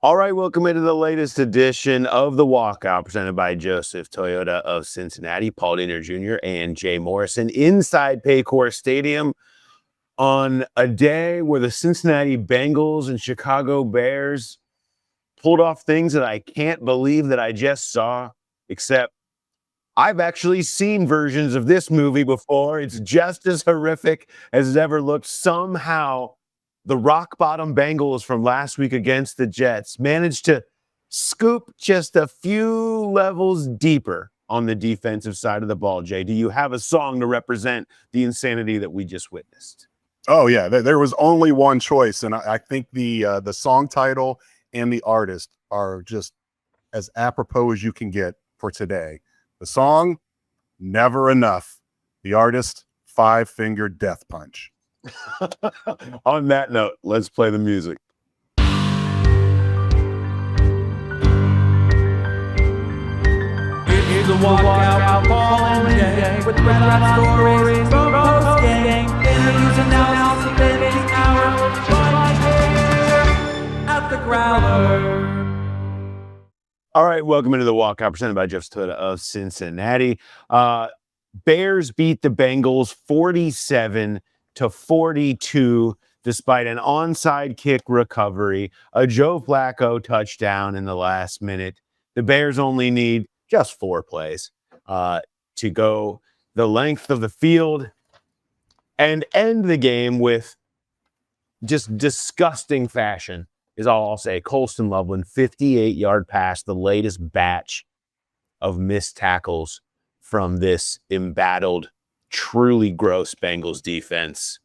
All right, welcome into the latest edition of the Walkout, presented by Joseph Toyota of Cincinnati, Paul Dehner Jr., and Jay Morrison inside Paycor Stadium on a day where the Cincinnati Bengals and Chicago Bears pulled off things that I can't believe that I just saw, except I've actually seen versions of this movie before. It's just as horrific as it ever looked. Somehow, the rock bottom Bengals from last week against the Jets managed to scoop just a few levels deeper on the defensive side of the ball. Jay, do you have a song to represent the insanity that we just witnessed? Oh yeah, there was only one choice, and I think the song title and the artist are just as apropos as you can get for today. The song, Never Enough. The artist, Five Finger Death Punch. On that note, let's play the music. Here's a walkout, Paul and Jay, with red hot stories from post game. Interviews, analysis, debating hour, right here at the Growler. All right, welcome into the Walkout, presented by Joseph Toyota of Cincinnati. Bears beat the Bengals 47-42, despite an onside kick recovery, a Joe Flacco touchdown in the last minute. The Bears only need just 4 plays to go the length of the field and end the game with just disgusting fashion, is all I'll say. Colston Loveland, 58-yard pass, the latest batch of missed tackles from this embattled, truly gross Bengals defense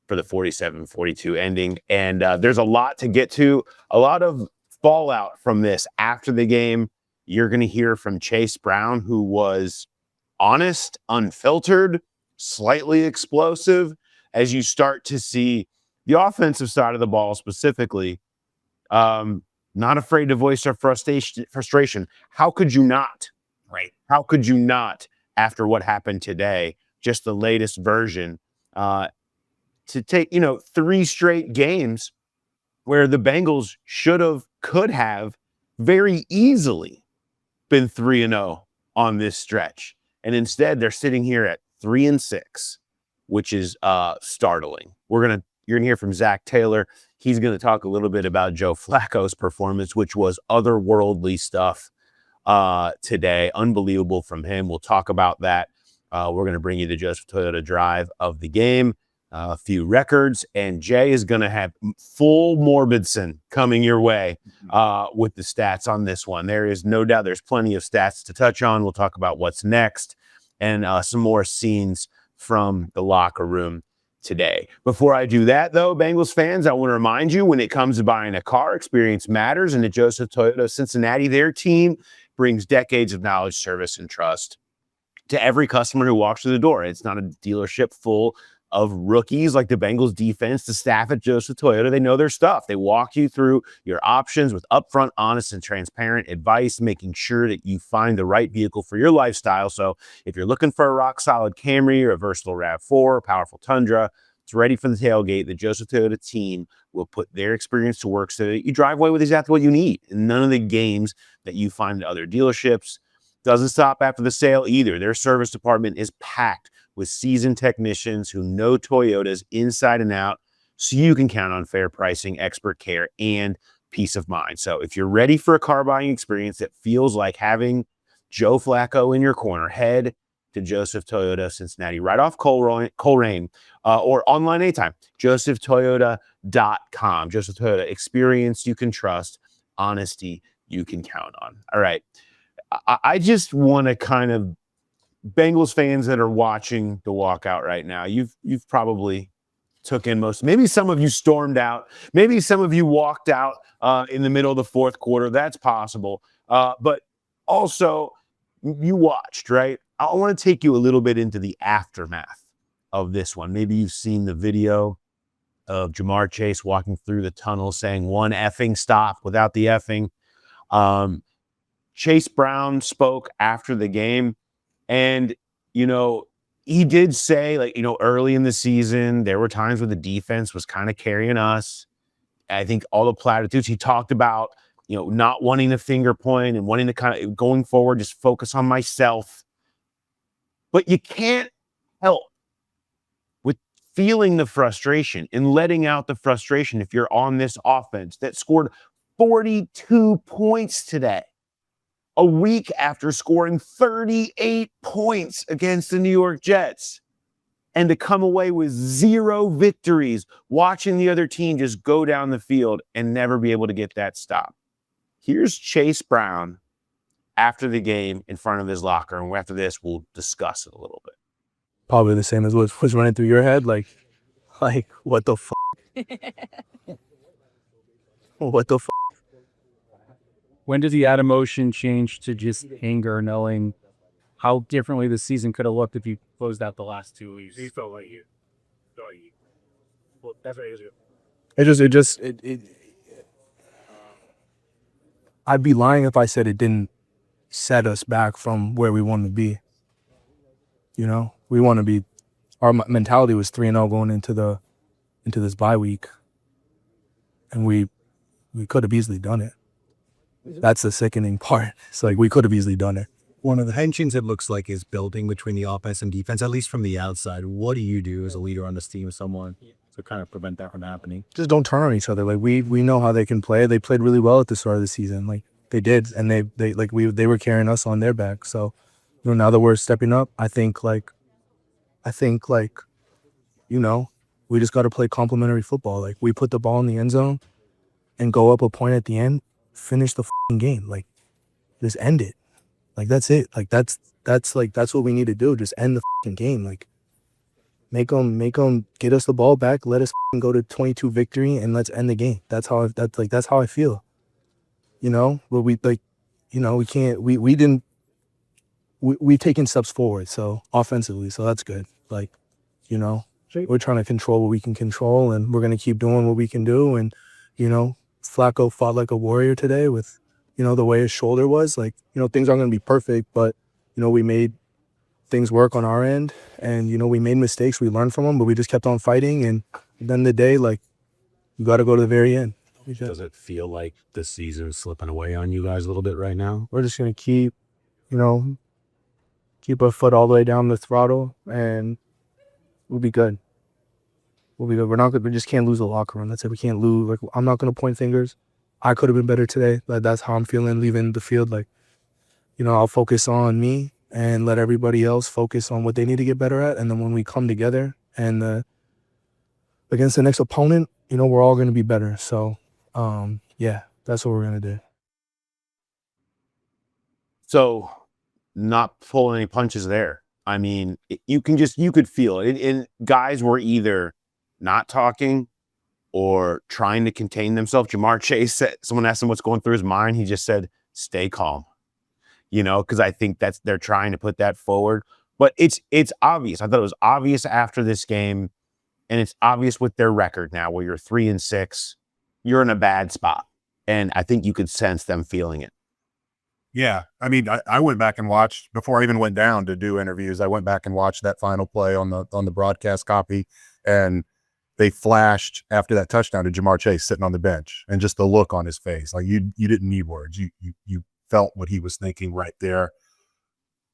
for the 47-42 ending. And there's a lot to get to, a lot of fallout from this after the game. You're going to hear from Chase Brown, who was honest, unfiltered, slightly explosive, as you start to see the offensive side of the ball specifically, not afraid to voice their frustration. How could you not? Right. How could you not, after what happened today, just the latest version, to take, 3 straight games where the Bengals could have very easily been 3-0 on this stretch. And instead, they're sitting here at 3-6, which is startling. You're going to hear from Zac Taylor. He's going to talk a little bit about Joe Flacco's performance, which was otherworldly stuff today. Unbelievable from him. We'll talk about that. We're going to bring you the Joseph Toyota drive of the game, a few records, and Jay is going to have full Morbidson coming your way with the stats on this one. There is no doubt there's plenty of stats to touch on. We'll talk about what's next and some more scenes from the locker room today. Before I do that, though, Bengals fans, I want to remind you, when it comes to buying a car, experience matters. And at Joseph Toyota of Cincinnati, their team brings decades of knowledge, service, and trust to every customer who walks through the door. It's not a dealership full of rookies like the Bengals defense. The staff at Joseph Toyota, they know their stuff. They walk you through your options with upfront, honest, and transparent advice, making sure that you find the right vehicle for your lifestyle. So if you're looking for a rock-solid Camry or a versatile RAV4, a powerful Tundra, it's ready for the tailgate, the Joseph Toyota team will put their experience to work so that you drive away with exactly what you need. And none of the games that you find at other dealerships. Doesn't stop after the sale either. Their service department is packed with seasoned technicians who know Toyotas inside and out, so you can count on fair pricing, expert care, and peace of mind. So if you're ready for a car buying experience that feels like having Joe Flacco in your corner, head to Joseph Toyota Cincinnati, right off Colerain, or online anytime, josephtoyota.com. Joseph Toyota, experience you can trust, honesty you can count on. All right. I just want to kind of, Bengals fans that are watching the walkout right now, you've probably took in most. Maybe some of you stormed out. Maybe some of you walked out in the middle of the fourth quarter. That's possible. But also, you watched, right? I want to take you a little bit into the aftermath of this one. Maybe you've seen the video of Jamar Chase walking through the tunnel saying one effing stop without the effing. Chase Brown spoke after the game. And, he did say, early in the season, there were times where the defense was kind of carrying us. I think all the platitudes he talked about, not wanting to finger point and wanting to kind of going forward, just focus on myself. But you can't help with feeling the frustration and letting out the frustration if you're on this offense that scored 42 points today, a week after scoring 38 points against the New York Jets, and to come away with 0 victories, watching the other team just go down the field and never be able to get that stop. Here's Chase Brown after the game in front of his locker, and after this, we'll discuss it a little bit. Probably the same as what was running through your head, like what the fuck? What the fuck? When did the add emotion change to just anger, knowing how differently the season could have looked if you closed out the last 2 weeks? He felt like you. Well, that's what It just I'd be lying if I said it didn't set us back from where we wanted to be. We want to be. Our mentality was 3-0 going into this bye week, and we could have easily done it. That's the sickening part. It's like we could have easily done it. One of the tensions it looks like is building between the offense and defense, at least from the outside. What do you do as a leader on this team, as someone to kind of prevent that from happening? Just don't turn on each other. Like we know how they can play. They played really well at the start of the season. Like they did, and they were carrying us on their back. So now that we're stepping up, I think we just got to play complementary football. Like we put the ball in the end zone and go up a point at the end, finish the game. Like just end it. Like that's it. Like that's what we need to do. Just end the game. Like make them get us the ball back. Let us go to 22 victory and let's end the game. That's how I feel. But we've taken steps forward. So offensively, so that's good. We're trying to control what we can control, and we're going to keep doing what we can do. And, Flacco fought like a warrior today with, the way his shoulder was. Things aren't going to be perfect, but, we made things work on our end. And, we made mistakes. We learned from them, but we just kept on fighting. And at the end of the day, you got to go to the very end. Does it feel like the season is slipping away on you guys a little bit right now? We're just going to keep our foot all the way down the throttle, and we'll be good. We just can't lose the locker room. That's it. We can't lose. I'm not going to point fingers. I could have been better today. That's how I'm feeling leaving the field. I'll focus on me and let everybody else focus on what they need to get better at. And then when we come together and against the next opponent, we're all going to be better. So, that's what we're going to do. So, not pulling any punches there. I mean, you could feel it. And guys were either not talking or trying to contain themselves. Jamar Chase said, someone asked him what's going through his mind. He just said, stay calm, because I think they're trying to put that forward. But it's obvious. I thought it was obvious after this game, and it's obvious with their record now where you're 3-6, you're in a bad spot. And I think you could sense them feeling it. Yeah. I mean, I went back and watched before I even went down to do interviews. I went back and watched that final play on the broadcast copy, and they flashed after that touchdown to Jamar Chase sitting on the bench, and just the look on his face. Like you didn't need words. You felt what he was thinking right there.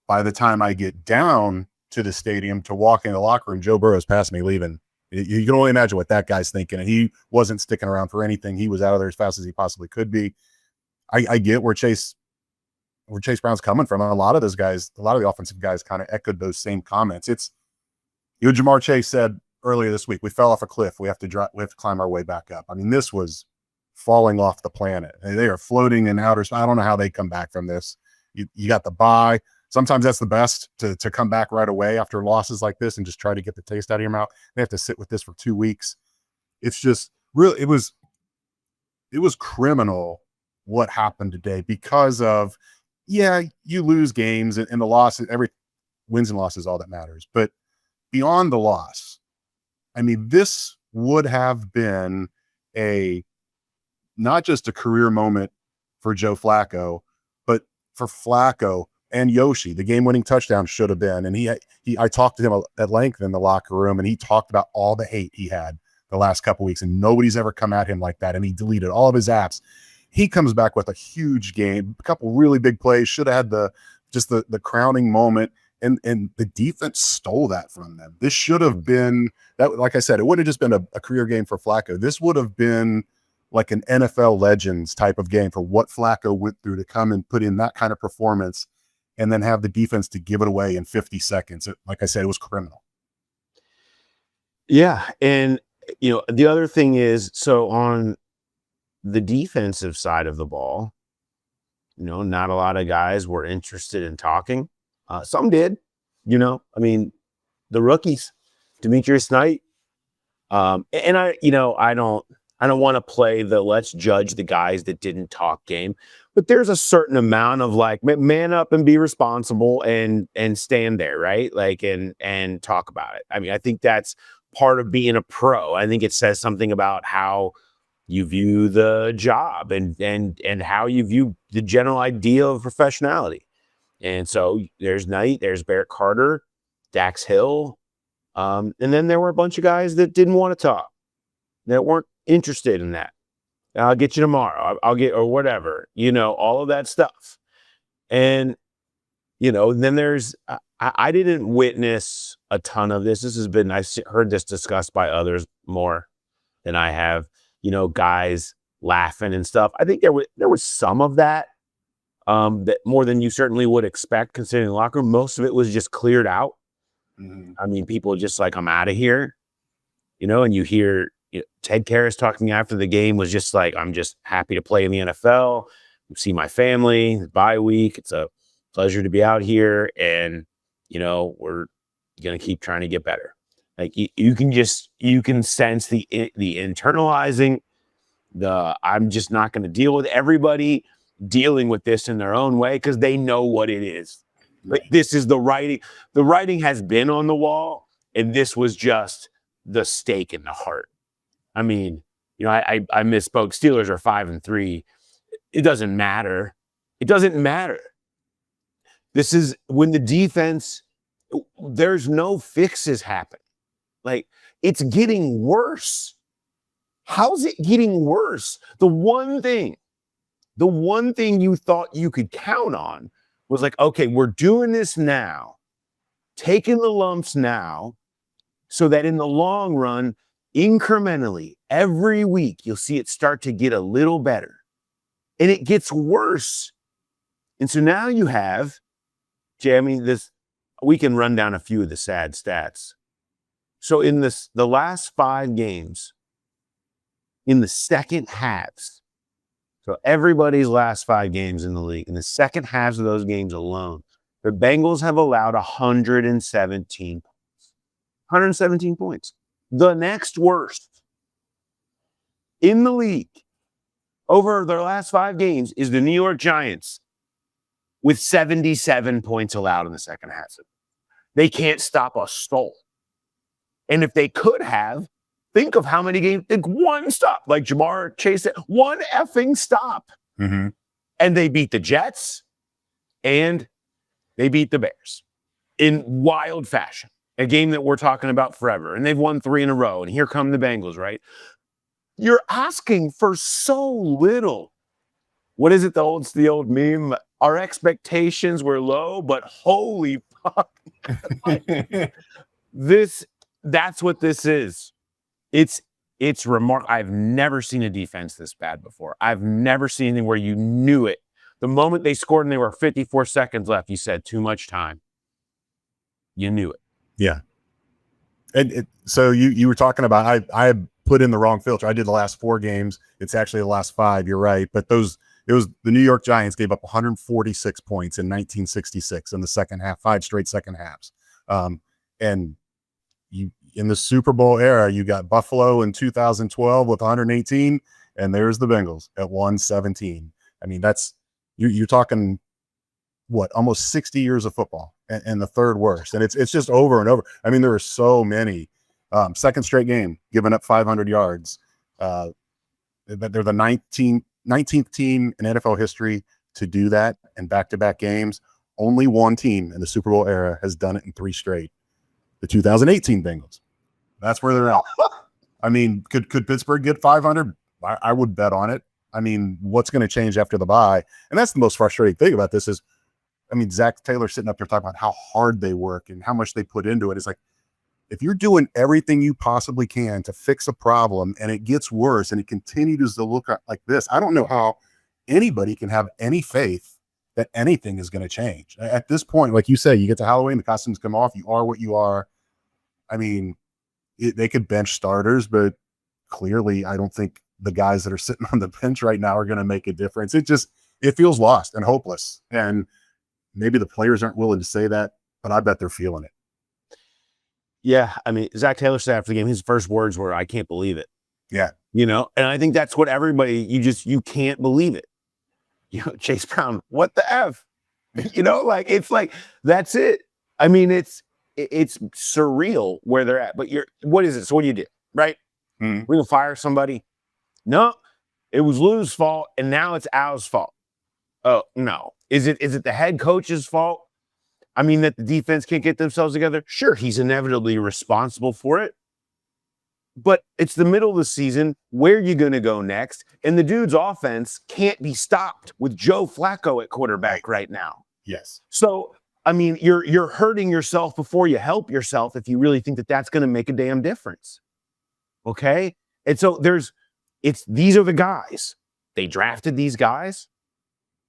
By the time I get down to the stadium to walk in the locker room, Joe Burrow's passed me leaving. You can only imagine what that guy's thinking. And he wasn't sticking around for anything. He was out of there as fast as he possibly could be. I get where Chase Brown's coming from. And a lot of those guys, a lot of the offensive guys kind of echoed those same comments. Jamar Chase said earlier this week, we fell off a cliff. We have to climb our way back up. I mean, this was falling off the planet. They are floating in outer space. I don't know how they come back from this. You got the bye. Sometimes that's the best to come back right away after losses like this and just try to get the taste out of your mouth. They have to sit with this for 2 weeks. It's just really, it was criminal what happened today because of, you lose games and the loss, every wins and losses, all that matters. But beyond the loss, I mean, this would have been not just a career moment for Joe Flacco, but for Flacco and Yoshi. The game-winning touchdown should have been. And I talked to him at length in the locker room, and he talked about all the hate he had the last couple weeks, and nobody's ever come at him like that. And he deleted all of his apps. He comes back with a huge game, a couple really big plays, should have had the crowning moment. And the defense stole that from them. This should have been that, like I said, it wouldn't have just been a career game for Flacco. This would have been like an NFL Legends type of game for what Flacco went through to come and put in that kind of performance and then have the defense to give it away in 50 seconds. Like I said, it was criminal. Yeah. And, the other thing is, so on the defensive side of the ball, not a lot of guys were interested in talking. Some did, the rookies, Demetrius Knight. And I don't want to play the let's judge the guys that didn't talk game, but there's a certain amount of like man up and be responsible and stand there, right? Like, and talk about it. I mean, I think that's part of being a pro. I think it says something about how you view the job and how you view the general idea of professionality. And so there's Knight, there's Barrett Carter, Dax Hill. And then there were a bunch of guys that didn't want to talk, that weren't interested in that. I'll get you tomorrow. I'll get, or whatever, all of that stuff. And, then there's, I didn't witness a ton of this. This has been, I've heard this discussed by others more than I have, guys laughing and stuff. I think there was some of that. That more than you certainly would expect considering the locker room. Most of it was just cleared out. Mm-hmm. I mean, people just like, I'm out of here, and you hear Ted Karras talking after the game was just like, I'm just happy to play in the NFL, see my family, bye week. It's a pleasure to be out here. And, we're going to keep trying to get better. Like you can sense the internalizing, I'm just not going to deal with everybody dealing with this in their own way because they know what it is. Like this is the writing. The writing has been on the wall, and this was just the stake in the heart. I mean, I misspoke. Steelers are 5-3. It doesn't matter. It doesn't matter. This is when the defense, there's no fixes happen. Like it's getting worse. How's it getting worse? The one thing you thought you could count on was like, okay, we're doing this now, taking the lumps now, so that in the long run, incrementally, every week, you'll see it start to get a little better. And it gets worse. And so now you have, Jay, we can run down a few of the sad stats. So in the last 5 games, in the second halves, so everybody's last 5 games in the league, in the second halves of those games alone, the Bengals have allowed 117 points. 117 points. The next worst in the league over their last 5 games is the New York Giants with 77 points allowed in the second half. They can't stop a soul. And if they could have, think of how many games, like one stop, like Jamar Chase said, one effing stop. Mm-hmm. And they beat the Jets and they beat the Bears in wild fashion. A game that we're talking about forever. And they've won 3 in a row. And here come the Bengals, right? You're asking for so little. What is it? The old meme. Our expectations were low, but holy fuck. That's what this is. It's remarkable. I've never seen a defense this bad before. I've never seen anything where you knew it. The moment they scored and there were 54 seconds left, you said too much time. You knew it. Yeah. And so you were talking about, I put in the wrong filter. I did the last 4 games. It's actually the last 5. You're right. But it was the New York Giants gave up 146 points in 1966 in the second half, 5 straight second halves. And you, in the Super Bowl era, you got Buffalo in 2012 with 118, and there's the Bengals at 117. I mean, you're talking what, almost 60 years of football and the third worst. And it's just over and over. I mean, there are so many. Second straight game, giving up 500 yards. They're the 19th team in NFL history to do that in back-to-back games. Only one team in the Super Bowl era has done it in 3 straight. The 2018 Bengals. That's where they're at. I mean, could Pittsburgh get 500? I would bet on it. I mean, what's going to change after the bye? And that's the most frustrating thing about this is, I mean, Zac Taylor sitting up there talking about how hard they work and how much they put into it. It's like, if you're doing everything you possibly can to fix a problem and it gets worse and it continues to look like this, I don't know how anybody can have any faith that anything is going to change. At this point, like you say, you get to Halloween, the costumes come off, you are what you are. I mean, they could bench starters, but clearly I don't think the guys that are sitting on the bench right now are going to make a difference. It feels lost and hopeless. And maybe the players aren't willing to say that, but I bet they're feeling it. Yeah, I mean, Zac Taylor said after the game, his first words were, "I can't believe it." Yeah. You know, and I think that's what everybody, you can't believe it. You know, Chase Brown, what the F? You know, like, it's like, that's it. I mean, it's surreal where they're at, but what is it? So what do you do? Right? Mm-hmm. We're going to fire somebody. No, it was Lou's fault, and now it's Al's fault. Oh, no. Is it the head coach's fault? I mean, that the defense can't get themselves together? Sure, he's inevitably responsible for it. But it's the middle of the season. Where are you going to go next? And the dude's offense can't be stopped with Joe Flacco at quarterback right now. Yes. So, I mean, you're hurting yourself before you help yourself if you really think that that's going to make a damn difference. Okay? And so these are the guys. They drafted these guys.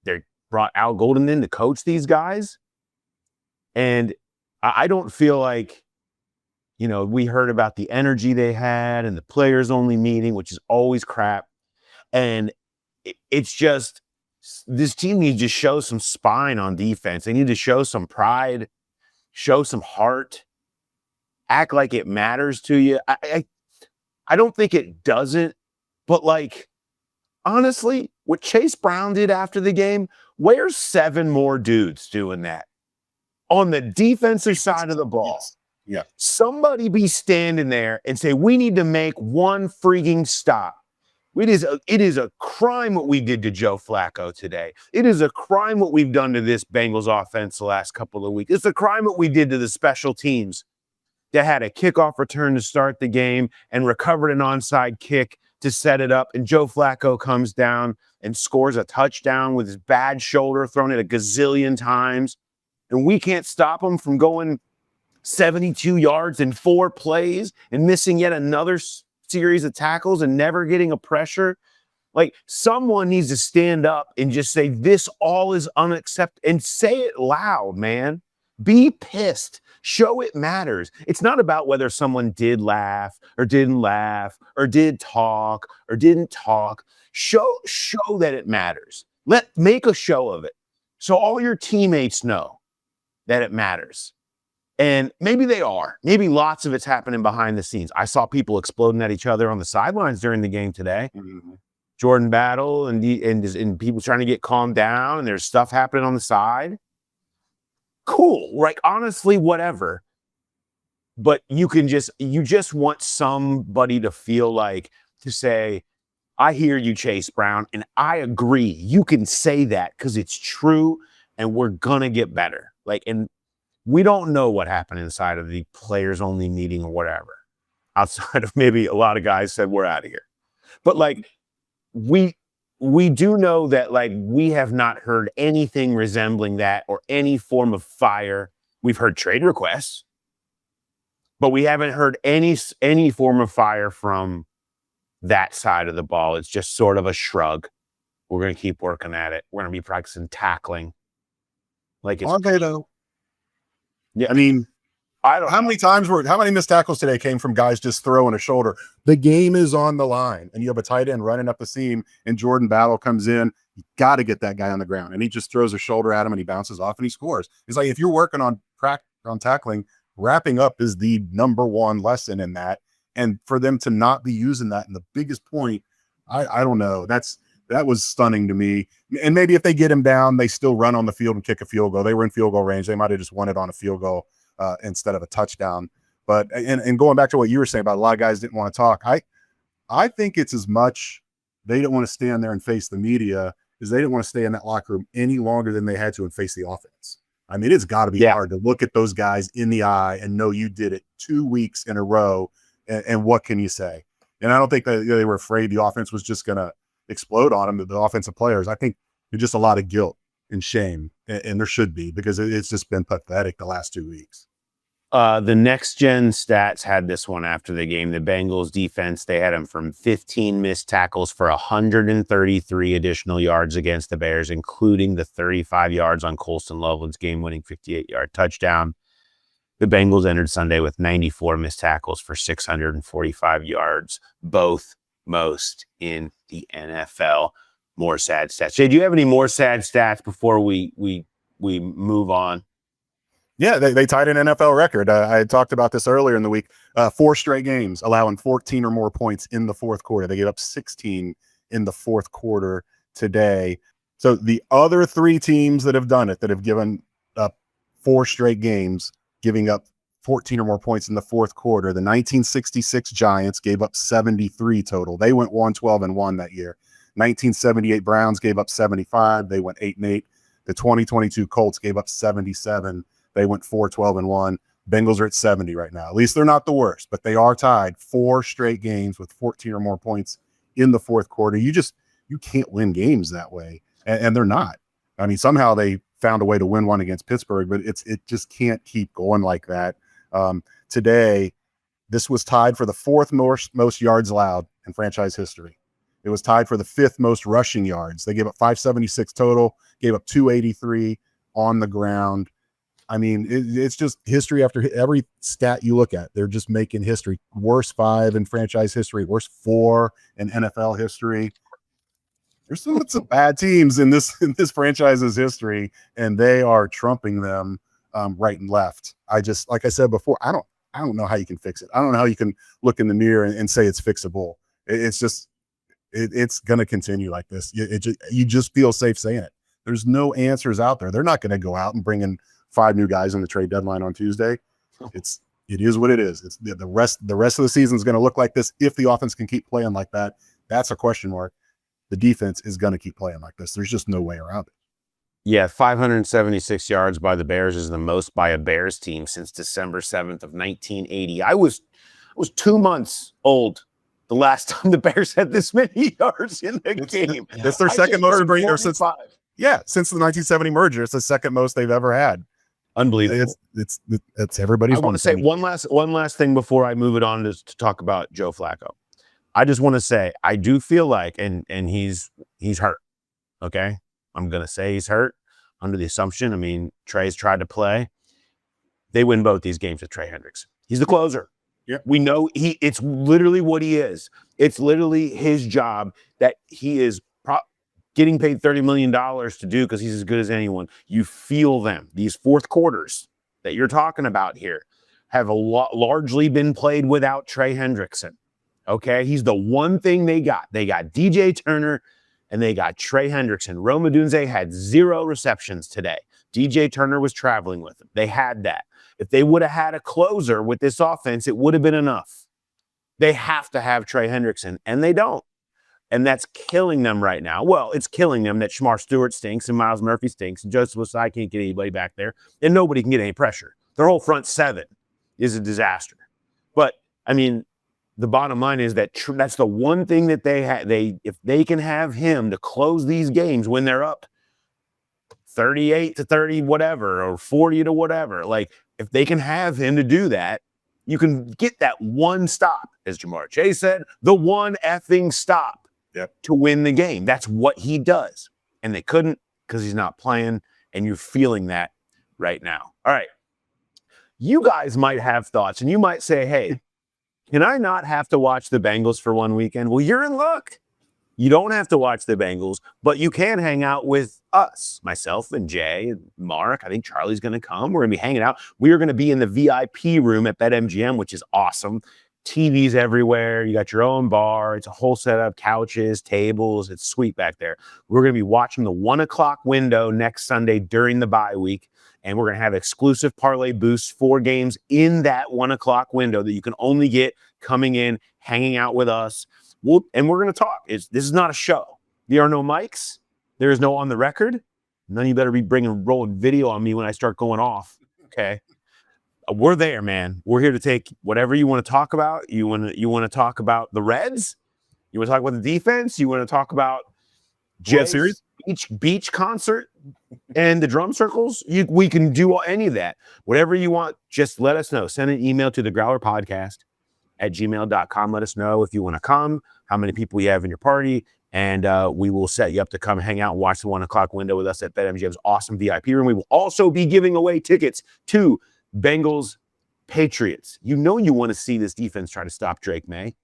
They brought Al Golden in to coach these guys. And I don't feel like, you know, we heard about the energy they had and the players only meeting, which is always crap. And it's just, this team needs to show some spine on defense. They need to show some pride, show some heart, act like it matters to you. I don't think it doesn't, but like, honestly, what Chase Brown did after the game, where's 7 more dudes doing that on the defensive side of the ball? Yes. Yeah. Somebody be standing there and say, we need to make one freaking stop. It is a crime what we did to Joe Flacco today. It is a crime what we've done to this Bengals offense the last couple of weeks. It's a crime what we did to the special teams that had a kickoff return to start the game and recovered an onside kick to set it up. And Joe Flacco comes down and scores a touchdown with his bad shoulder thrown it a gazillion times. And we can't stop him from going 72 yards in 4 plays and missing yet another series of tackles and never getting a pressure. Like, someone needs to stand up and just say, this all is unacceptable, and say it loud, man. Be pissed. Show it matters. It's not about whether someone did laugh or didn't laugh or did talk or didn't talk. Show that it matters. Make a show of it so all your teammates know that it matters. And maybe they are. Maybe lots of it's happening behind the scenes. I saw people exploding at each other on the sidelines during the game today. Mm-hmm. Jordan Battle and people trying to get calmed down, and there's stuff happening on the side. Cool. Like, honestly, whatever. But you just want somebody to feel like, to say, I hear you, Chase Brown, and I agree. You can say that because it's true, and we're going to get better. Like, and we don't know what happened inside of the players only meeting or whatever, outside of maybe a lot of guys said, we're out of here. But like, we do know that, like, we have not heard anything resembling that or any form of fire. We've heard trade requests, but we haven't heard any form of fire from that side of the ball. It's just sort of a shrug. We're going to keep working at it. We're going to be practicing tackling. Like, it's, Are they though? yeah. I mean, I don't how many missed tackles today came from guys just throwing a shoulder? The game is on the line, and you have a tight end running up the seam, and Jordan Battle comes in. You got to get that guy on the ground, and he just throws a shoulder at him, and he bounces off, and he scores. It's like, if you're working on tackling, wrapping up is the number one lesson in that. And for them to not be using that in the biggest point, I don't know. That was stunning to me. And maybe if they get him down, they still run on the field and kick a field goal. They were in field goal range. They might have just won it on a field goal instead of a touchdown. But and going back to what you were saying about a lot of guys didn't want to talk, I think it's as much they didn't want to stand there and face the media as they didn't want to stay in that locker room any longer than they had to and face the offense. I mean, it's got to be hard to look at those guys in the eye and know you did it 2 weeks in a row. And what can you say? And I don't think that they were afraid the offense was just going to explode on them, the offensive players. I think there's just a lot of guilt and shame, and there should be, because it's just been pathetic the last 2 weeks. The next gen stats had this one after the game. The Bengals defense, they had them from 15 missed tackles for 133 additional yards against the Bears, including the 35 yards on Colston Loveland's game-winning 58-yard touchdown. The Bengals entered Sunday with 94 missed tackles for 645 yards, both most in the NFL. More sad stats. Jay, do you have any more sad stats before we move on? Yeah, they tied an NFL record. I had talked about this earlier in the week. 4 straight games allowing 14 or more points in the fourth quarter. They gave up 16 in the fourth quarter today. So the other 3 teams that have done it, that have given up 4 straight games, giving up 14 or more points in the fourth quarter, the 1966 Giants gave up 73 total. They went 1-12-1 that year. 1978 Browns gave up 75. They went 8-8. The 2022 Colts gave up 77. They went 4-12-1. Bengals are at 70 right now. At least they're not the worst, but they are tied 4 straight games with 14 or more points in the fourth quarter. You can't win games that way, and they're not. I mean, somehow they found a way to win one against Pittsburgh, but it just can't keep going like that. Today, this was tied for the 4th most yards allowed in franchise history. It was tied for the 5th most rushing yards. They gave up 576 total, gave up 283 on the ground. I mean, it's just history after every stat you look at. They're just making history. Worst 5 in franchise history, worst 4 in NFL history. There's some bad teams in this franchise's history, and they are trumping them right and left. Like I said before, I don't know how you can fix it. I don't know how you can look in the mirror and say it's fixable. It's going to continue like this. You just feel safe saying it. There's no answers out there. They're not going to go out and bring in 5 new guys on the trade deadline on Tuesday. It is what it is. It's the rest of the season is going to look like this. If the offense can keep playing like that, that's a question mark. The defense is going to keep playing like this. There's just no way around it. Yeah, 576 yards by the Bears is the most by a Bears team since December 7th of 1980. I was 2 months old the last time the Bears had this many yards in the game. It's their second most since the 1970 merger. It's the second most they've ever had. Unbelievable. It's everybody's. I want to say one last thing before I move it on to talk about Joe Flacco. I just want to say I do feel like, and he's hurt. Okay, I'm gonna say he's hurt under the assumption. I mean, Trey's tried to play. They win both these games with Trey Hendricks. He's the closer. Yeah, we know it's literally what he is. It's literally his job that he is getting paid $30 million to do because he's as good as anyone. You feel them. These fourth quarters that you're talking about here have largely been played without Trey Hendrickson. Okay, he's the one thing they got. They got DJ Turner and they got Trey Hendrickson. Rome Odunze had 0 receptions today. DJ Turner was traveling with him. They had that. If they would have had a closer with this offense, it would have been enough. They have to have Trey Hendrickson, and they don't. And that's killing them right now. Well, it's killing them that Shamar Stewart stinks and Miles Murphy stinks and Joseph Toyota can't get anybody back there, and nobody can get any pressure. Their whole front 7 is a disaster. But, I mean, the bottom line is that that's the one thing that they have. If they can have him to close these games when they're up 38-30 whatever, or 40 to whatever, like if they can have him to do that, you can get that one stop, as Jamar Chase said, the one effing stop to win the game. That's what he does. And they couldn't because he's not playing, and you're feeling that right now. All right. You guys might have thoughts, and you might say, hey, can I not have to watch the Bengals for one weekend? Well, you're in luck. You don't have to watch the Bengals, but you can hang out with us, myself and Jay and Mark. I think Charlie's going to come. We're going to be hanging out. We are going to be in the VIP room at BetMGM, which is awesome. TVs everywhere. You got your own bar. It's a whole setup, couches, tables. It's sweet back there. We're going to be watching the 1 o'clock window next Sunday during the bye week. And we're going to have exclusive parlay boosts, 4 games in that 1 o'clock window that you can only get coming in, hanging out with us. And we're going to talk. This is not a show. There are no mics. There is no on the record. None of you better be rolling video on me when I start going off. Okay. we're there, man. We're here to take whatever you want to talk about. You want to talk about the Reds? You want to talk about the defense? You want to talk about World Series? beach concert and the drum circles? We can do any of that. Whatever you want, just let us know. Send an email to the Growler Podcast at gmail.com. Let us know if you want to come, how many people you have in your party, and we will set you up to come hang out and watch the 1 o'clock window with us at BetMGM's awesome VIP room. We will also be giving away tickets to Bengals Patriots. You know you want to see this defense try to stop Drake May.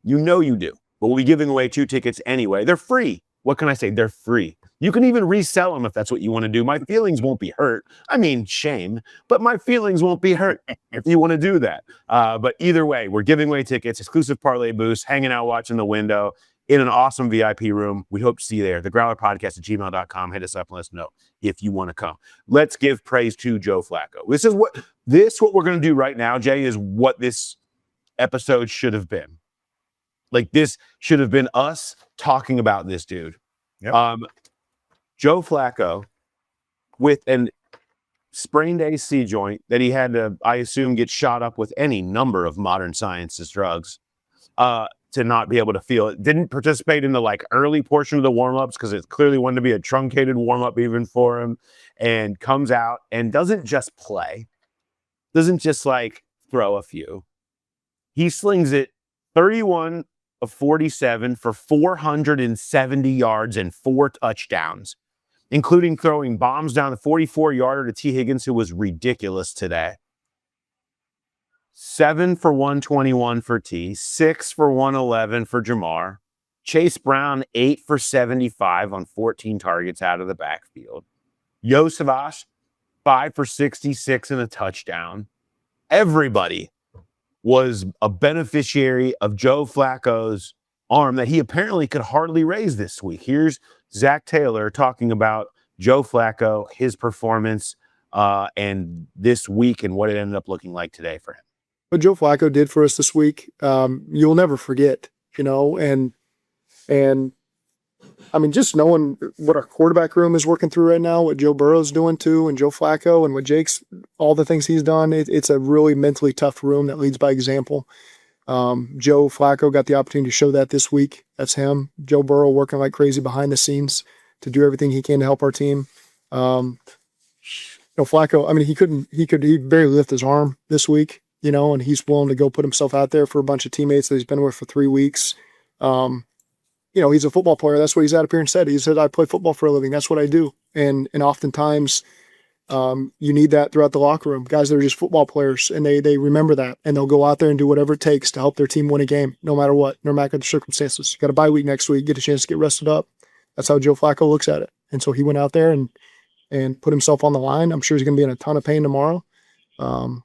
You know you do. But we'll be giving away 2 tickets anyway. They're free. What can I say? They're free. You can even resell them if that's what you want to do. My feelings won't be hurt. I mean, shame, but my feelings won't be hurt if you want to do that. But either way, we're giving away tickets, exclusive parlay boosts, hanging out, watching the window in an awesome VIP room. We hope to see you there. The Growler Podcast at gmail.com. Hit us up and let us know if you want to come. Let's give praise to Joe Flacco. What we're going to do right now, Jay, is what this episode should have been. Like, this should have been us talking about this dude. Yep. Joe Flacco with an sprained AC joint that he had to, I assume, get shot up with any number of modern sciences drugs to not be able to feel it. Didn't participate in the early portion of the warm-ups because it clearly wanted to be a truncated warm-up even for him, and comes out and doesn't just play. Doesn't just throw a few. He slings it 31 of 47 for 470 yards and 4 touchdowns, including throwing bombs down the 44-yarder to T. Higgins, who was ridiculous today. 7 for 121 for T, 6 for 111 for Jamar. Chase Brown, 8 for 75 on 14 targets out of the backfield. Joseph 5 for 66 and a touchdown. Everybody was a beneficiary of Joe Flacco's arm that he apparently could hardly raise this week. Here's Zac Taylor talking about Joe Flacco, his performance, and this week and what it ended up looking like today for him. What Joe Flacco did for us this week, you'll never forget, and I mean, just knowing what our quarterback room is working through right now, what Joe Burrow's doing too, and Joe Flacco, and what all the things he's done, it's a really mentally tough room that leads by example. Joe Flacco got the opportunity to show that this week. That's him. Joe Burrow working like crazy behind the scenes to do everything he can to help our team. Flacco, I mean, he barely lift his arm this week, and he's willing to go put himself out there for a bunch of teammates that he's been with for 3 weeks. He's a football player. That's what he's out up here and said. He said, I play football for a living. That's what I do. And oftentimes you need that throughout the locker room. Guys that are just football players, and they remember that, and they'll go out there and do whatever it takes to help their team win a game, no matter what, no matter the circumstances. You got a bye week next week, get a chance to get rested up. That's how Joe Flacco looks at it. And so he went out there and put himself on the line. I'm sure he's going to be in a ton of pain tomorrow. And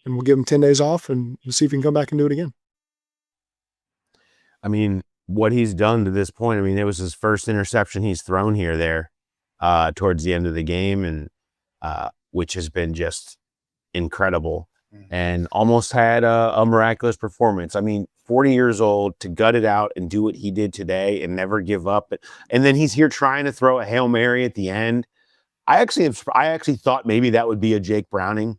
we'll give him 10 days off and we'll see if he can come back and do it again. I mean, what he's done to this point, I mean, it was his first interception he's thrown there towards the end of the game, and which has been just incredible, and almost had a miraculous performance. I mean, 40 years old, to gut it out and do what he did today and never give up. And then he's here trying to throw a Hail Mary at the end. I actually thought maybe that would be a Jake Browning.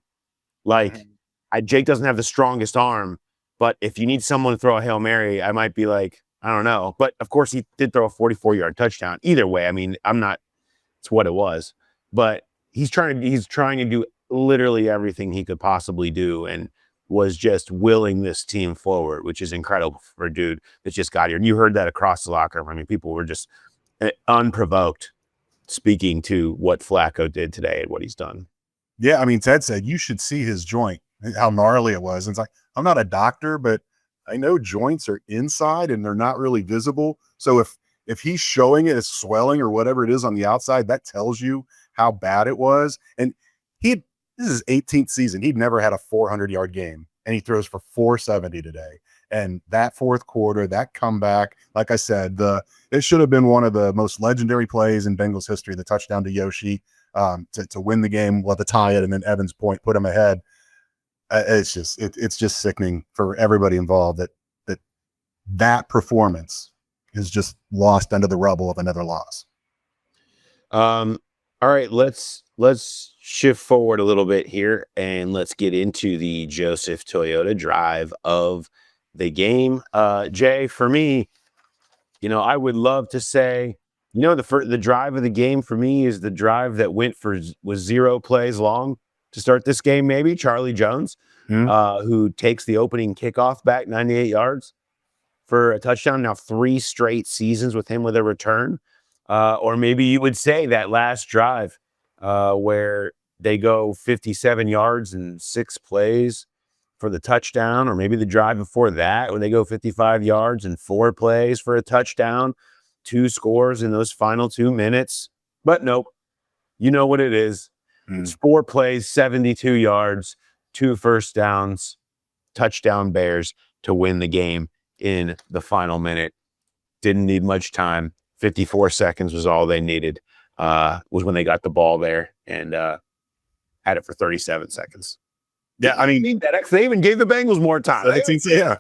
Jake doesn't have the strongest arm, but if you need someone to throw a Hail Mary, I might be like, I don't know. But of course, he did throw a 44-yard touchdown. Either way, I mean, it's what it was. But he's trying to do literally everything he could possibly do, and was just willing this team forward, which is incredible for a dude that just got here. And you heard that across the locker room. I mean, people were just unprovoked speaking to what Flacco did today and what he's done. Yeah, I mean, Ted said you should see his joint, how gnarly it was. And it's like, I'm not a doctor, but I know joints are inside and they're not really visible. So if he's showing it as swelling or whatever it is on the outside, that tells you how bad it was. And this is his 18th season. He'd never had a 400-yard game, and he throws for 470 today. And that fourth quarter, that comeback, like I said, it should have been one of the most legendary plays in Bengals history, the touchdown to Yoshi to win the game, to tie it, and then Evans' point put him ahead. It's just sickening for everybody involved that performance is just lost under the rubble of another loss. All right, let's shift forward a little bit here and let's get into the Joseph Toyota drive of the game. Jay, for me, I would love to say, the drive of the game for me is the drive that was 0 plays long to start this game. Maybe Charlie Jones, who takes the opening kickoff back 98 yards for a touchdown. Now 3 straight seasons with him with a return. Or maybe you would say that last drive where they go 57 yards in 6 plays for the touchdown, or maybe the drive before that when they go 55 yards and 4 plays for a touchdown, 2 scores in those final 2 minutes. But nope, you know what it is. It's 4 plays, 72 yards, 2 first downs, touchdown Bears to win the game in the final minute. Didn't need much time. 54 seconds was all they needed. Was when they got the ball there and had it for 37 seconds. Yeah, I mean, they even gave the Bengals more time. Yeah.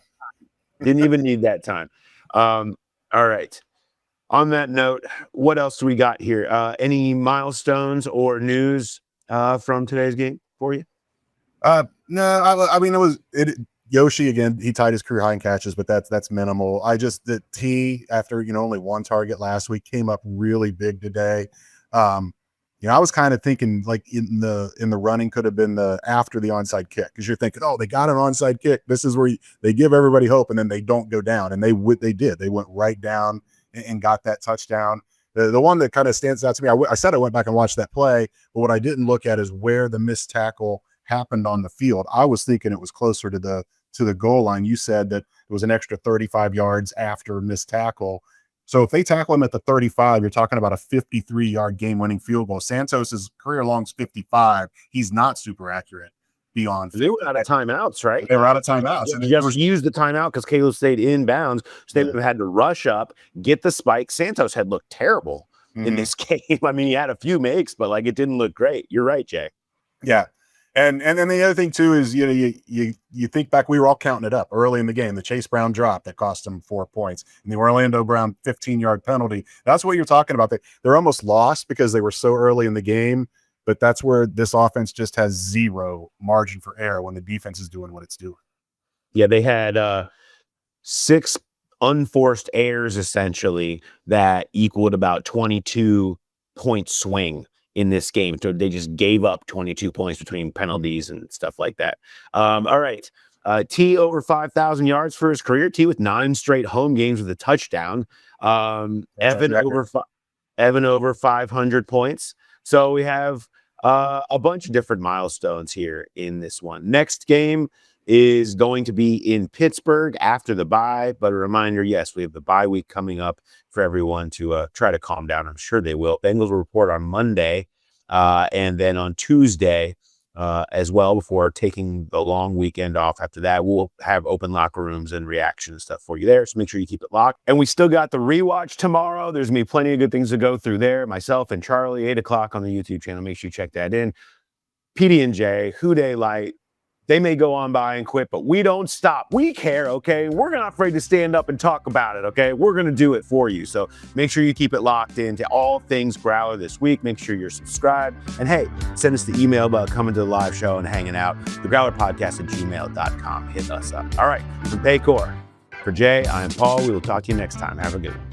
Didn't even need that time. All right. On that note, what else do we got here? Any milestones or news from today's game for you? No, I mean, Yoshi again. He tied his career high in catches, but that's minimal. The T, after only 1 target last week, came up really big today. I was kind of thinking like in the running could have been after the onside kick, because you're thinking, oh, they got an onside kick. This is where they give everybody hope, and then they don't go down, and they did. They went right down and got that touchdown. The one that kind of stands out to me, I said I went back and watched that play, but what I didn't look at is where the missed tackle happened on the field. I was thinking it was closer to the goal line. You said that it was an extra 35 yards after missed tackle. So if they tackle him at the 35, you're talking about a 53-yard game-winning field goal. Santos's career long's 55. He's not super accurate beyond. They were out of timeouts, right? They were out of timeouts. And just used the timeout because Caleb stayed inbounds. So they would have had to rush up, get the spike. Santos had looked terrible in this game. I mean, he had a few makes, but it didn't look great. You're right, Jay. Yeah. And then the other thing too is you think back, we were all counting it up early in the game, the Chase Brown drop that cost them 4 points, and the Orlando Brown 15-yard penalty. That's what you're talking about. They're almost lost because they were so early in the game, but that's where this offense just has 0 margin for error when the defense is doing what it's doing. Yeah, they had 6 unforced errors essentially that equaled about 22-point swing in this game. So they just gave up 22 points between penalties and stuff like that. All right. T over 5,000 yards for his career. T with 9 straight home games with a touchdown. Evan over 500 points. So we have a bunch of different milestones here in this one. Next game is going to be in Pittsburgh after the bye. But a reminder, yes, we have the bye week coming up for everyone to try to calm down. I'm sure they will. Bengals will report on Monday and then on Tuesday as well before taking the long weekend off. After that, we'll have open locker rooms and reaction and stuff for you there. So make sure you keep it locked. And we still got the rewatch tomorrow. There's going to be plenty of good things to go through there. Myself and Charlie, 8 o'clock on the YouTube channel. Make sure you check that in. PD&J, Who Dey Light. They may go on by and quit, but we don't stop. We care, okay? We're not afraid to stand up and talk about it, okay? We're going to do it for you. So make sure you keep it locked into all things Growler this week. Make sure you're subscribed. And hey, send us the email about coming to the live show and hanging out. thegrowlerpodcast@gmail.com. Hit us up. All right, from Paycor. For Jay, I am Paul. We will talk to you next time. Have a good one.